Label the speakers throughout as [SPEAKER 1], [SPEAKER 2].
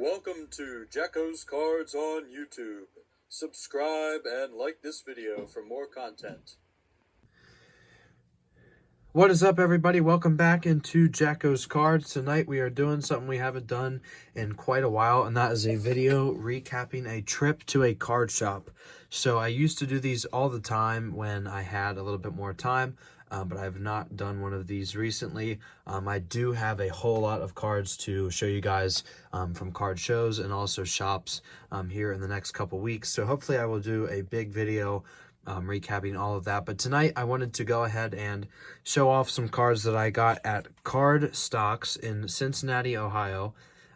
[SPEAKER 1] Welcome to Jacko's Cards on YouTube. Subscribe and like this video for more content.
[SPEAKER 2] What is up, everybody? Welcome back into Jacko's Cards. Tonight we are doing something we haven't done in quite a while, and that is a video recapping a trip to a card shop. So I used to do these all the time when I had a little bit more time, but I have not done one of these recently. I do have a whole lot of cards to show you guys from card shows and also shops here in the next couple weeks. So hopefully I will do a big video recapping all of that. But tonight I wanted to go ahead and show off some cards that I got at Card Stocks in Cincinnati, Ohio.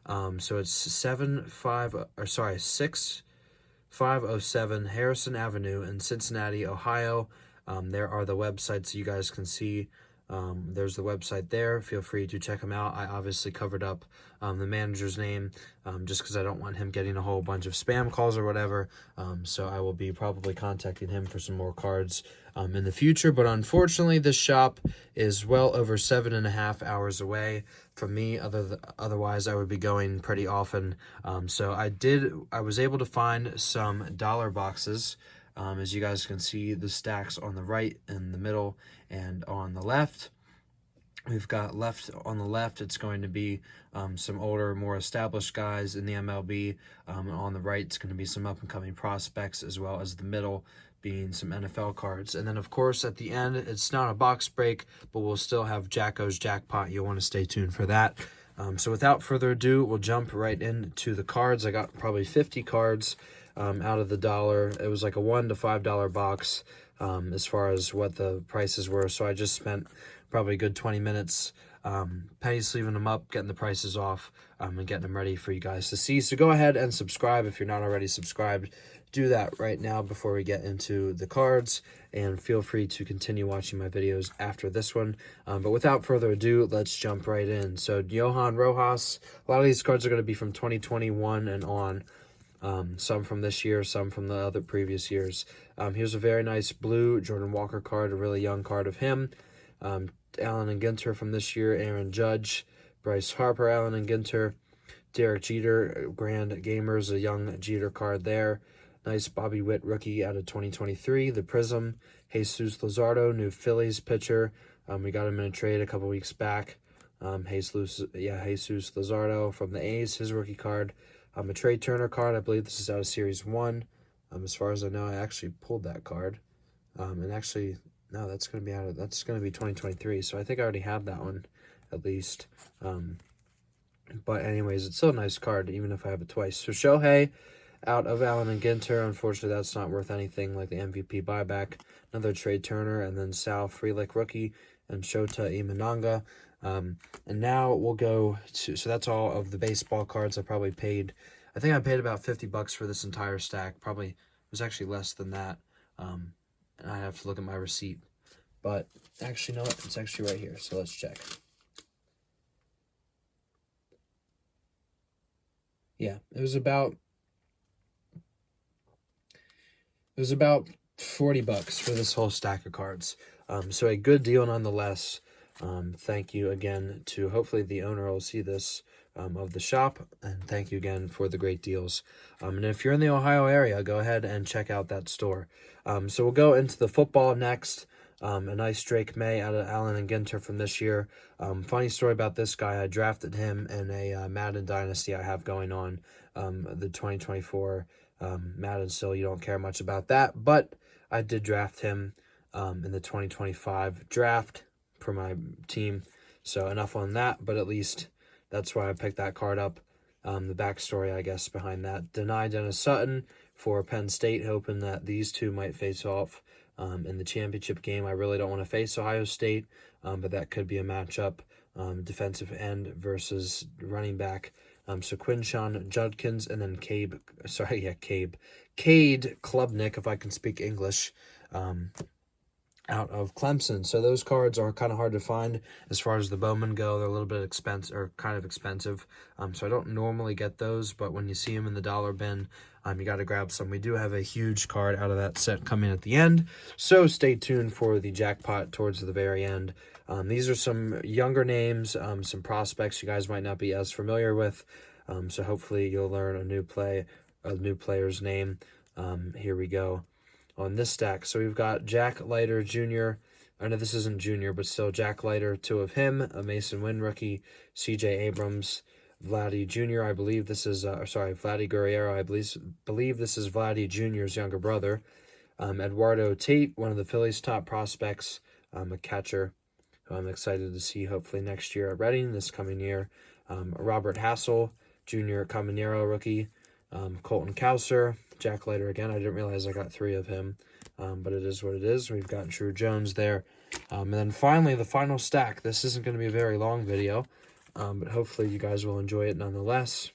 [SPEAKER 2] So it's 6507 Harrison Avenue in Cincinnati, Ohio. There are the websites you guys can see. There's the website there. Feel free to check them out. I obviously covered up the manager's name just because I don't want him getting a whole bunch of spam calls or whatever. So I will be probably contacting him for some more cards in the future. But unfortunately, this shop is well over 7.5 hours away from me. Otherwise, I would be going pretty often. So I was able to find some dollar boxes. As you guys can see, the stacks on the right, in the middle, and on the left. We've got on the left, it's going to be some older, more established guys in the MLB. And on the right, it's going to be some up-and-coming prospects, as well as the middle being some NFL cards. And then, of course, at the end, it's not a box break, but we'll still have Jacko's Jackpot. You'll want to stay tuned for that. So without further ado, we'll jump right into the cards. I got probably 50 cards out of the dollar. It was like a $1 to $5 box as far as what the prices were. So I just spent probably a good 20 minutes penny sleeving them up, getting the prices off, and getting them ready for you guys to see. So go ahead and subscribe if you're not already subscribed. Do that right now before we get into the cards, and feel free to continue watching my videos after this one. But without further ado, let's jump right in. So Johan Rojas, a lot of these cards are going to be from 2021 and on. Some from this year, some from the other previous years. Here's a very nice blue Jordan Walker card, a really young card of him. Allen and Ginter from this year, Aaron Judge, Bryce Harper, Allen and Ginter, Derek Jeter, Grand Gamers, a young Jeter card there. Nice Bobby Witt rookie out of 2023. The Prism, Jesus Luzardo, new Phillies pitcher. We got him in a trade a couple weeks back. Jesus Luzardo from the A's, his rookie card. A Trey Turner card. I believe this is out of Series 1. As far as I know, I actually pulled that card. And actually, no, that's going to be 2023. So I think I already have that one, at least. But anyways, it's still a nice card, even if I have it twice. So Shohei out of Allen and Ginter. Unfortunately, that's not worth anything like the MVP buyback. Another Trey Turner, and then Sal Frelick rookie, and Shota Imanaga. And now we'll go to, so that's all of the baseball cards. I think I paid about $50 for this entire stack. Probably, it was actually less than that. And I have to look at my receipt. But actually, no, it's actually right here. So let's check. Yeah, it was about $40 for this whole stack of cards. So a good deal nonetheless. Thank you again to, hopefully the owner will see this, of the shop, and thank you again for the great deals. And if you're in the Ohio area, go ahead and check out that store. So we'll go into the football next. A nice Drake May out of Allen and Ginter from this year. Funny story about this guy, I drafted him in a Madden Dynasty I have going on, the 2024 Madden. Still, you don't care much about that, but I did draft him in the 2025 draft for my team. So enough on that, but at least that's why I picked that card up. The backstory, I guess, behind that. Deny Dennis Sutton for Penn State, hoping that these two might face off in the championship game. I really don't want to face Ohio State, but that could be a matchup. Defensive end versus running back. So Quinshawn Judkins, and then Cade Klubnik, if I can speak English, out of Clemson. So those cards are kind of hard to find as far as the Bowman go. They're a little bit expensive, or kind of expensive. So I don't normally get those, but when you see them in the dollar bin, you got to grab some. We do have a huge card out of that set coming at the end, so stay tuned for the jackpot towards the very end. These are some younger names, some prospects you guys might not be as familiar with. So hopefully you'll learn a new player's name. Here we go on this stack. So we've got Jack Leiter Jr. I know this isn't junior, but still Jack Leiter, 2 of him, a Mason Wynn rookie, C.J. Abrams, Vladdy Jr. I believe this is, Vladdy Guerrero. I believe this is Vladdy Jr.'s younger brother. Eduardo Tate, one of the Phillies' top prospects, a catcher who I'm excited to see hopefully next year at Reading, this coming year. Robert Hassel, Junior Caminero rookie. Colton Cowser, Jack Leiter again. I didn't realize I got 3 of him, but it is what it is. We've got Drew Jones there. And then finally, the final stack. This isn't going to be a very long video, but hopefully you guys will enjoy it nonetheless.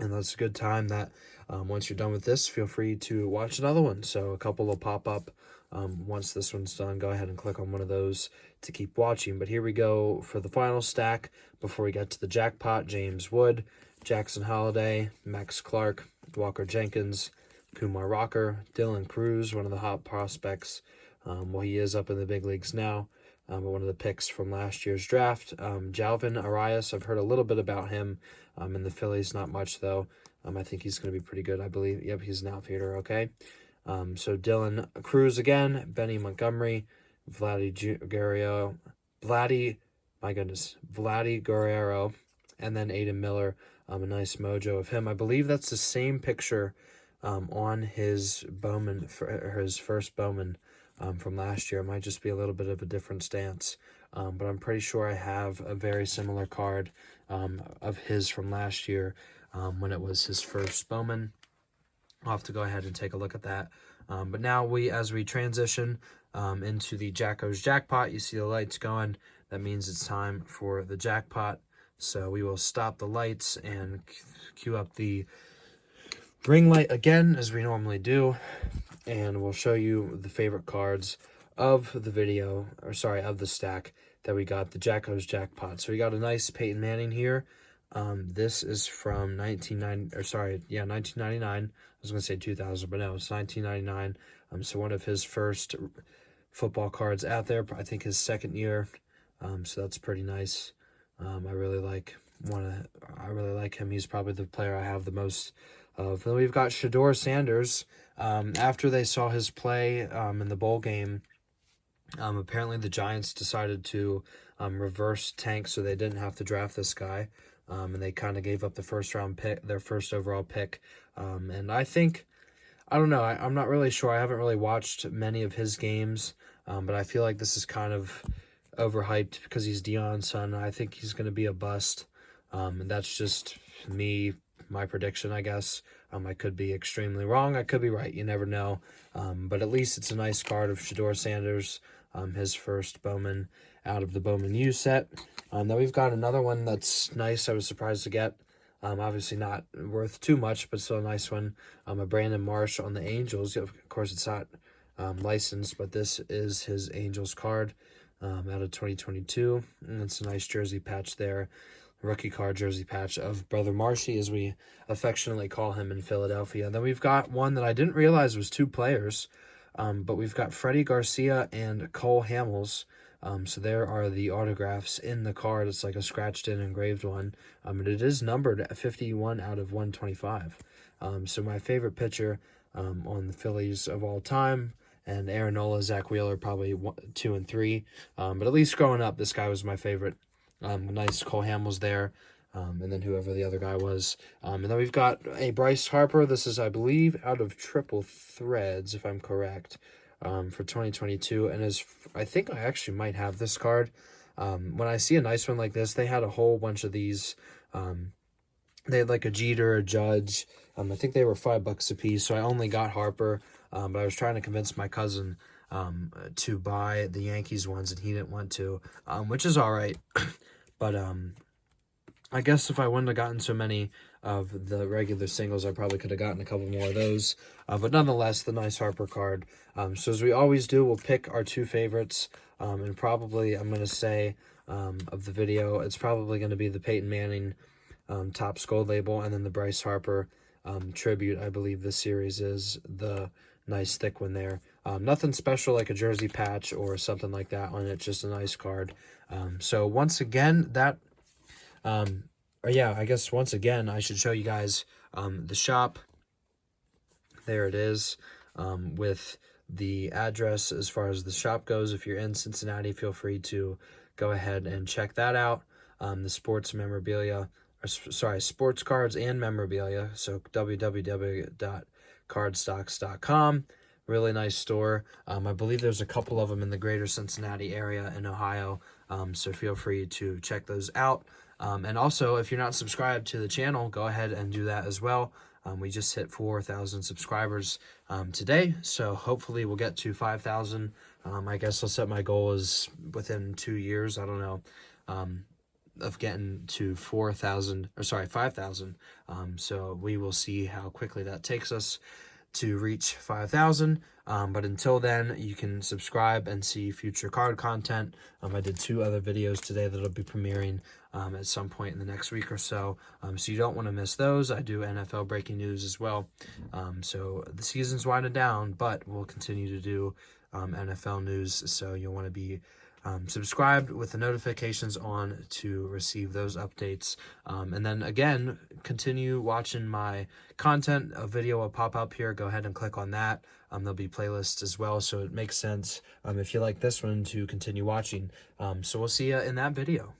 [SPEAKER 2] And that's a good time that once you're done with this, feel free to watch another one. So a couple will pop up. Once this one's done, go ahead and click on one of those to keep watching. But here we go for the final stack before we get to the jackpot. James Wood, Jackson Holliday, Max Clark, Walker Jenkins, Kumar Rocker, Dylan Cruz, one of the hot prospects. Well, he is up in the big leagues now, but one of the picks from last year's draft. Jalvin Arias, I've heard a little bit about him in the Phillies, not much though. I think he's going to be pretty good, I believe. Yep, he's an outfielder, okay. So Dylan Cruz again, Benny Montgomery, Vladdy Guerrero, and then Aiden Miller. A nice mojo of him. I believe that's the same picture on his Bowman, for his first Bowman from last year. It might just be a little bit of a different stance, but I'm pretty sure I have a very similar card of his from last year when it was his first Bowman. I'll have to go ahead and take a look at that. But now as we transition into the Jacko's Jackpot, you see the lights going. That means it's time for the jackpot. So we will stop the lights and cue up the ring light again, as we normally do. And we'll show you the favorite cards of the video, of the stack that we got, the Jacko's Jackpot. So we got a nice Peyton Manning here. This is from 1999. I was going to say 2000, but no, it's 1999. So one of his first football cards out there. I think his second year. So that's pretty nice. I really like him. He's probably the player I have the most of. Then we've got Shedeur Sanders. After they saw his play in the bowl game, apparently the Giants decided to reverse tank so they didn't have to draft this guy. And they kind of gave up the first-round pick, their first overall pick. And I think, I don't know, I'm not really sure. I haven't really watched many of his games, but I feel like this is kind of overhyped because he's Deion's son. I think he's going to be a bust, and that's just my prediction, I guess. I could be extremely wrong. I could be right. You never know. But at least it's a nice card of Shedeur Sanders, his first Bowman out of the Bowman U set. Then we've got another one that's nice. I was surprised to get. Obviously not worth too much, but still a nice one. A Brandon Marsh on the Angels. Of course, it's not licensed, but this is his Angels card. Out of 2022, and it's a nice jersey patch there, rookie card jersey patch of Brother Marshy, as we affectionately call him in Philadelphia. Then we've got one that I didn't realize was 2 players, but we've got Freddie Garcia and Cole Hamels. So there are the autographs in the card. It's like a scratched-in engraved one, and it is numbered at 51 out of 125. So my favorite pitcher on the Phillies of all time. And Aaron Nola, Zach Wheeler, probably 2 and 3. But at least growing up, this guy was my favorite. Nice Cole Hamels there. And then whoever the other guy was. And then we've got a Bryce Harper. This is, I believe, out of Triple Threads, if I'm correct, for 2022. And I think I actually might have this card. When I see a nice one like this, they had a whole bunch of these. They had like a Jeter, a Judge. I think they were $5 a piece. So I only got Harper. But I was trying to convince my cousin to buy the Yankees ones, and he didn't want to, which is all right. But I guess if I wouldn't have gotten so many of the regular singles, I probably could have gotten a couple more of those. But nonetheless, the nice Harper card. So as we always do, we'll pick our 2 favorites. And probably, I'm going to say, of the video, it's probably going to be the Peyton Manning Topps Gold label, and then the Bryce Harper tribute. I believe this series is the nice thick one there. Nothing special like a jersey patch or something like that on it, just a nice card. So once again, that yeah, I guess once again, I should show you guys the shop. There it is, with the address as far as the shop goes. If you're in Cincinnati, feel free to go ahead and check that out. The sports memorabilia, sports cards and memorabilia. So www.cardstocks.com. Really nice store. I believe there's a couple of them in the greater Cincinnati area in Ohio. So feel free to check those out. And also, if you're not subscribed to the channel, go ahead and do that as well. We just hit 4,000 subscribers today, so hopefully we'll get to 5,000. I guess I'll set my goal as within 2 years. I don't know, of getting to 5,000. So we will see how quickly that takes us to reach 5,000. But until then, you can subscribe and see future card content. I did 2 other videos today that'll be premiering at some point in the next week or so. So you don't want to miss those. I do NFL breaking news as well. So the season's winding down, but we'll continue to do NFL news. So you'll want to be subscribed with the notifications on to receive those updates. And then again, continue watching my content. A video will pop up here. Go ahead and click on that. There'll be playlists as well, so it makes sense if you like this one to continue watching. So we'll see you in that video.